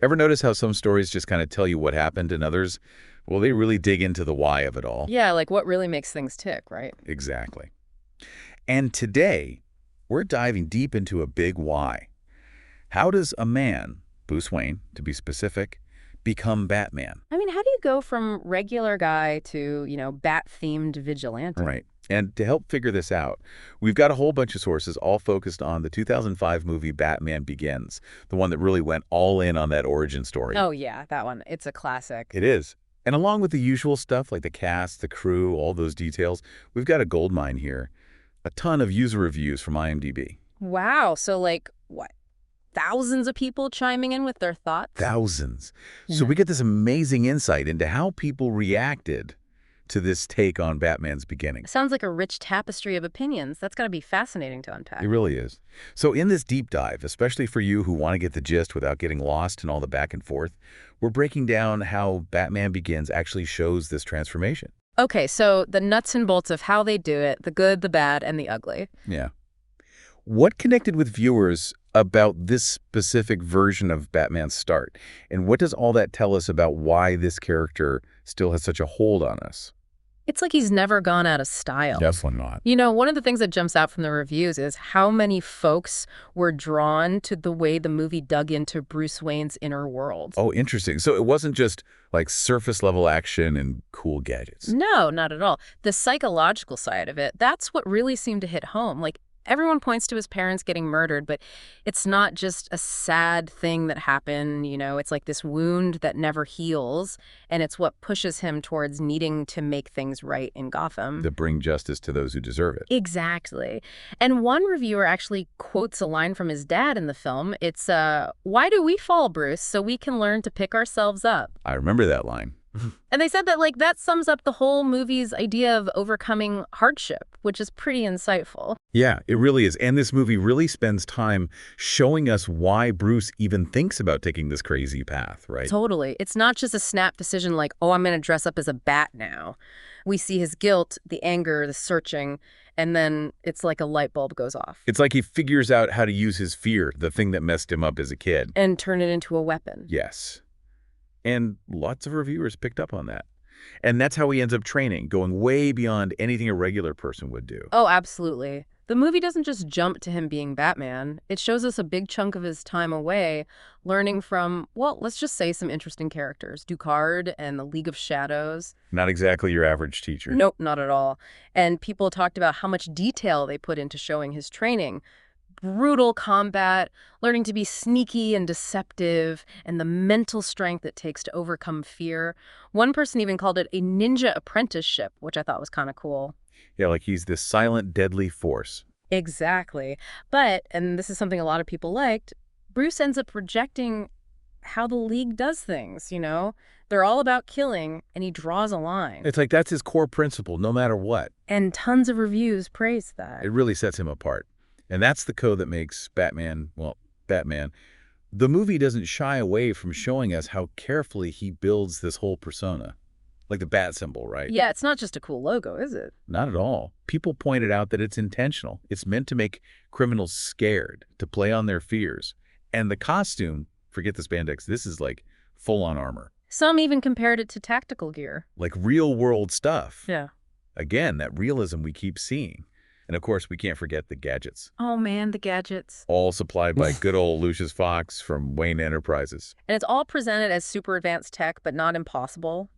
Ever notice how some stories just kind of tell you what happened and others, well, they really dig into the why of it all? Yeah, like what really makes things tick, right? Exactly. And today, we're diving deep into a big why. How does a man, Bruce Wayne, to be specific, become Batman? I mean, how do you go from regular guy to, bat-themed vigilante? Right. And to help figure this out, we've got a whole bunch of sources all focused on the 2005 movie Batman Begins, the one that really went all in on that origin story. Oh, yeah, that one. It's a classic. It is. And along with the usual stuff like the cast, the crew, all those details, we've got a goldmine here. A ton of user reviews from IMDb. Wow, so like, what, thousands of people chiming in with their thoughts? Thousands. So Yeah. we get this amazing insight into how people reacted to this take on Batman's beginning. Sounds like a rich tapestry of opinions. That's got to be fascinating to unpack. It really is. So in this deep dive, especially for you who want to get the gist without getting lost in all the back and forth, we're breaking down how Batman Begins actually shows this transformation. Okay, so the nuts and bolts of how they do it, the good, the bad, and the ugly. Yeah. What connected with viewers about this specific version of Batman's start? And what does all that tell us about why this character still has such a hold on us? It's like he's never gone out of style. Definitely not. One of the things that jumps out from the reviews is how many folks were drawn to the way the movie dug into Bruce Wayne's inner world. Oh, interesting. So it wasn't just like surface level action and cool gadgets. No, not at all. The psychological side of it, that's what really seemed to hit home. Like, everyone points to his parents getting murdered, but it's not just a sad thing that happened, it's like this wound that never heals, and it's what pushes him towards needing to make things right in Gotham. To bring justice to those who deserve it. Exactly. And one reviewer actually quotes a line from his dad in the film. It's, "Why do we fall, Bruce? So we can learn to pick ourselves up." I remember that line. And they said that, like, that sums up the whole movie's idea of overcoming hardship, which is pretty insightful. Yeah, it really is. And this movie really spends time showing us why Bruce even thinks about taking this crazy path, right? Totally. It's not just a snap decision like, oh, I'm going to dress up as a bat now. We see his guilt, the anger, the searching, and then it's like a light bulb goes off. It's like he figures out how to use his fear, the thing that messed him up as a kid. And turn it into a weapon. Yes. And lots of reviewers picked up on that. And that's how he ends up training, going way beyond anything a regular person would do. Oh, absolutely. The movie doesn't just jump to him being Batman. It shows us a big chunk of his time away, learning from, well, let's just say some interesting characters. Ducard and the League of Shadows. Not exactly your average teacher. Nope, not at all. And people talked about how much detail they put into showing his training. Brutal combat, learning to be sneaky and deceptive, and the mental strength it takes to overcome fear. One person even called it a ninja apprenticeship, which I thought was kind of cool. Yeah, like he's this silent, deadly force. Exactly. But, and this is something a lot of people liked, Bruce ends up rejecting how the League does things, They're all about killing, and he draws a line. It's like that's his core principle, no matter what. And tons of reviews praise that. It really sets him apart. And that's the code that makes Batman, well, Batman. The movie doesn't shy away from showing us how carefully he builds this whole persona. Like the bat symbol, right? Yeah, it's not just a cool logo, is it? Not at all. People pointed out that it's intentional. It's meant to make criminals scared, to play on their fears. And the costume, forget the spandex, this is like full-on armor. Some even compared it to tactical gear. Like real-world stuff. Yeah. Again, that realism we keep seeing. And of course, we can't forget the gadgets. Oh man, the gadgets. All supplied by good old Lucius Fox from Wayne Enterprises. And it's all presented as super advanced tech, but not impossible,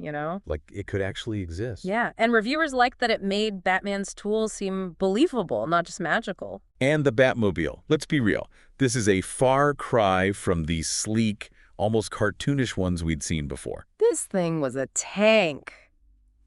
Like it could actually exist. Yeah, and reviewers liked that it made Batman's tools seem believable, not just magical. And the Batmobile. Let's be real. This is a far cry from the sleek, almost cartoonish ones we'd seen before. This thing was a tank.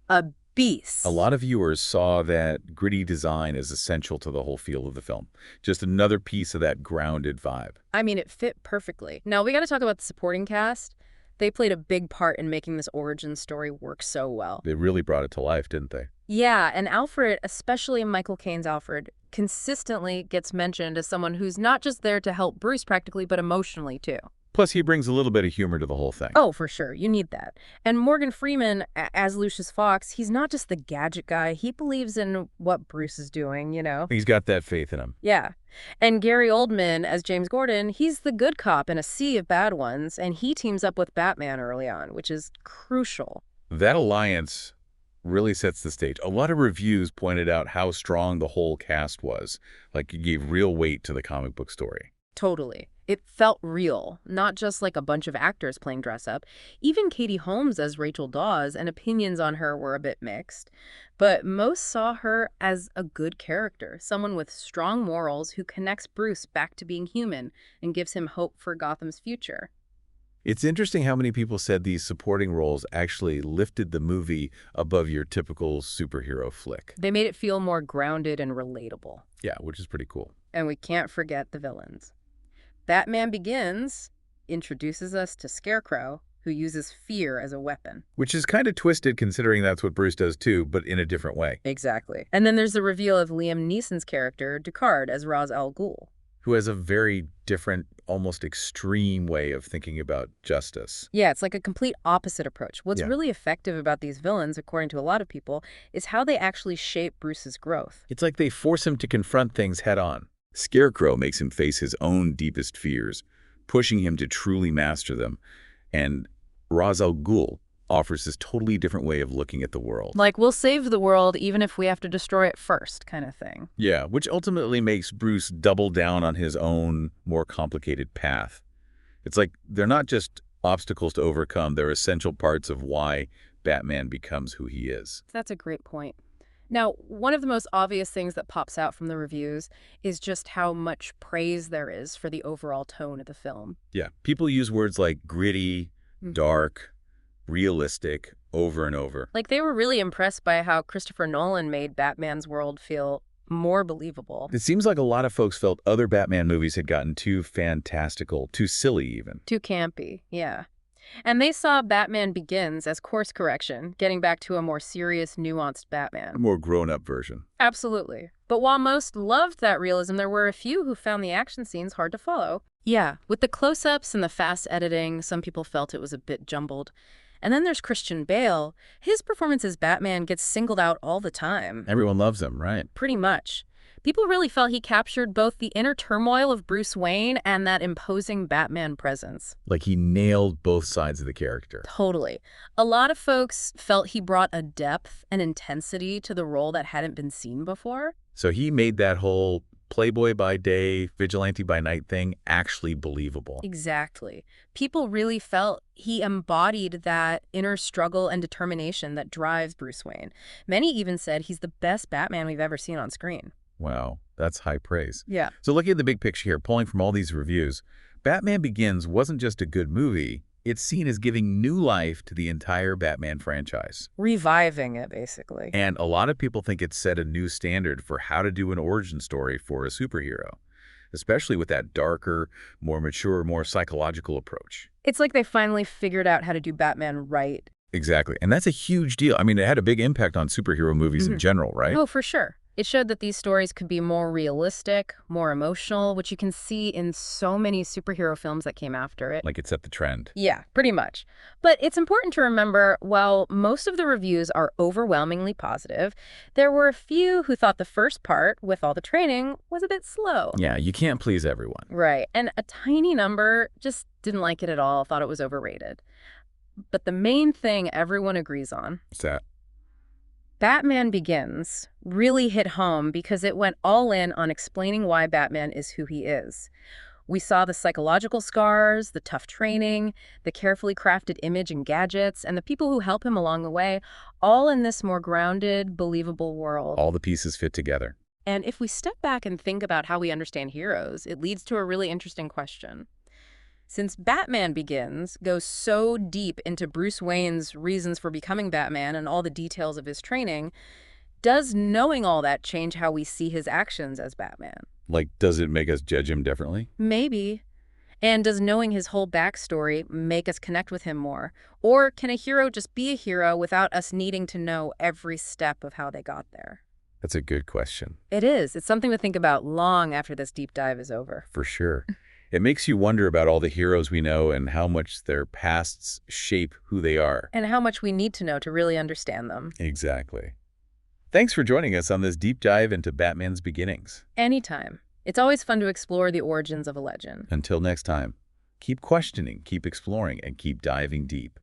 A beast. A lot of viewers saw that gritty design as essential to the whole feel of the film. Just another piece of that grounded vibe. I mean, it fit perfectly. Now, we got to talk about the supporting cast. They played a big part in making this origin story work so well. They really brought it to life, didn't they? Yeah, and Alfred, especially Michael Caine's Alfred, consistently gets mentioned as someone who's not just there to help Bruce practically, but emotionally too. Plus, he brings a little bit of humor to the whole thing. Oh, for sure. You need that. And Morgan Freeman, as Lucius Fox, he's not just the gadget guy. He believes in what Bruce is doing. He's got that faith in him. Yeah. And Gary Oldman, as James Gordon, he's the good cop in a sea of bad ones, and he teams up with Batman early on, which is crucial. That alliance really sets the stage. A lot of reviews pointed out how strong the whole cast was. Like, it gave real weight to the comic book story. Totally. It felt real, not just like a bunch of actors playing dress-up. Even Katie Holmes as Rachel Dawes, and opinions on her were a bit mixed. But most saw her as a good character, someone with strong morals who connects Bruce back to being human and gives him hope for Gotham's future. It's interesting how many people said these supporting roles actually lifted the movie above your typical superhero flick. They made it feel more grounded and relatable. Yeah, which is pretty cool. And we can't forget the villains. Batman Begins introduces us to Scarecrow, who uses fear as a weapon. Which is kind of twisted considering that's what Bruce does too, but in a different way. Exactly. And then there's the reveal of Liam Neeson's character, Deckard, as Ra's al Ghul. Who has a very different, almost extreme way of thinking about justice. Yeah, it's like a complete opposite approach. What's Yeah. really effective about these villains, according to a lot of people, is how they actually shape Bruce's growth. It's like they force him to confront things head on. Scarecrow makes him face his own deepest fears, pushing him to truly master them. And Ra's al Ghul offers this totally different way of looking at the world. Like, we'll save the world even if we have to destroy it first, kind of thing. Yeah, which ultimately makes Bruce double down on his own more complicated path. It's like they're not just obstacles to overcome, they're essential parts of why Batman becomes who he is. That's a great point. Now, one of the most obvious things that pops out from the reviews is just how much praise there is for the overall tone of the film. Yeah, people use words like gritty, dark, realistic over and over. Like, they were really impressed by how Christopher Nolan made Batman's world feel more believable. It seems like a lot of folks felt other Batman movies had gotten too fantastical, too silly even. Too campy, yeah. And they saw Batman Begins as course correction, getting back to a more serious, nuanced A Batman. more grown-up version. Absolutely. But while most loved that realism, there were a few who found the action scenes hard to follow. Yeah, with the close-ups and the fast editing, some people felt it was a bit jumbled. And then there's Christian Bale. His performance as Batman gets singled out all the time. Everyone loves him, right? Pretty much. People really felt he captured both the inner turmoil of Bruce Wayne and that imposing Batman presence. Like he nailed both sides of the character. Totally. A lot of folks felt he brought a depth and intensity to the role that hadn't been seen before. So he made that whole playboy by day, vigilante by night thing actually believable. Exactly. People really felt he embodied that inner struggle and determination that drives Bruce Wayne. Many even said he's the best Batman we've ever seen on screen. Wow, that's high praise. Yeah. So looking at the big picture here, pulling from all these reviews, Batman Begins wasn't just a good movie. It's seen as giving new life to the entire Batman franchise. Reviving it, basically. And a lot of people think it set a new standard for how to do an origin story for a superhero, especially with that darker, more mature, more psychological approach. It's like they finally figured out how to do Batman right. Exactly. And that's a huge deal. I mean, it had a big impact on superhero movies in general, right? Oh, for sure. It showed that these stories could be more realistic, more emotional, which you can see in so many superhero films that came after it. Like it set the trend. Yeah, pretty much. But it's important to remember, while most of the reviews are overwhelmingly positive, there were a few who thought the first part, with all the training, was a bit slow. Yeah, you can't please everyone. Right. And a tiny number just didn't like it at all, thought it was overrated. But the main thing everyone agrees on, What's that? Batman Begins, really hit home because it went all in on explaining why Batman is who he is. We saw the psychological scars, the tough training, the carefully crafted image and gadgets, and the people who help him along the way, all in this more grounded, believable world. All the pieces fit together. And if we step back and think about how we understand heroes, it leads to a really interesting question. Since Batman Begins goes so deep into Bruce Wayne's reasons for becoming Batman and all the details of his training, does knowing all that change how we see his actions as Batman? Like, does it make us judge him differently? Maybe. And does knowing his whole backstory make us connect with him more? Or can a hero just be a hero without us needing to know every step of how they got there? That's a good question. It is. It's something to think about long after this deep dive is over. For sure. It makes you wonder about all the heroes we know and how much their pasts shape who they are. And how much we need to know to really understand them. Exactly. Thanks for joining us on this deep dive into Batman's beginnings. Anytime. It's always fun to explore the origins of a legend. Until next time, keep questioning, keep exploring, and keep diving deep.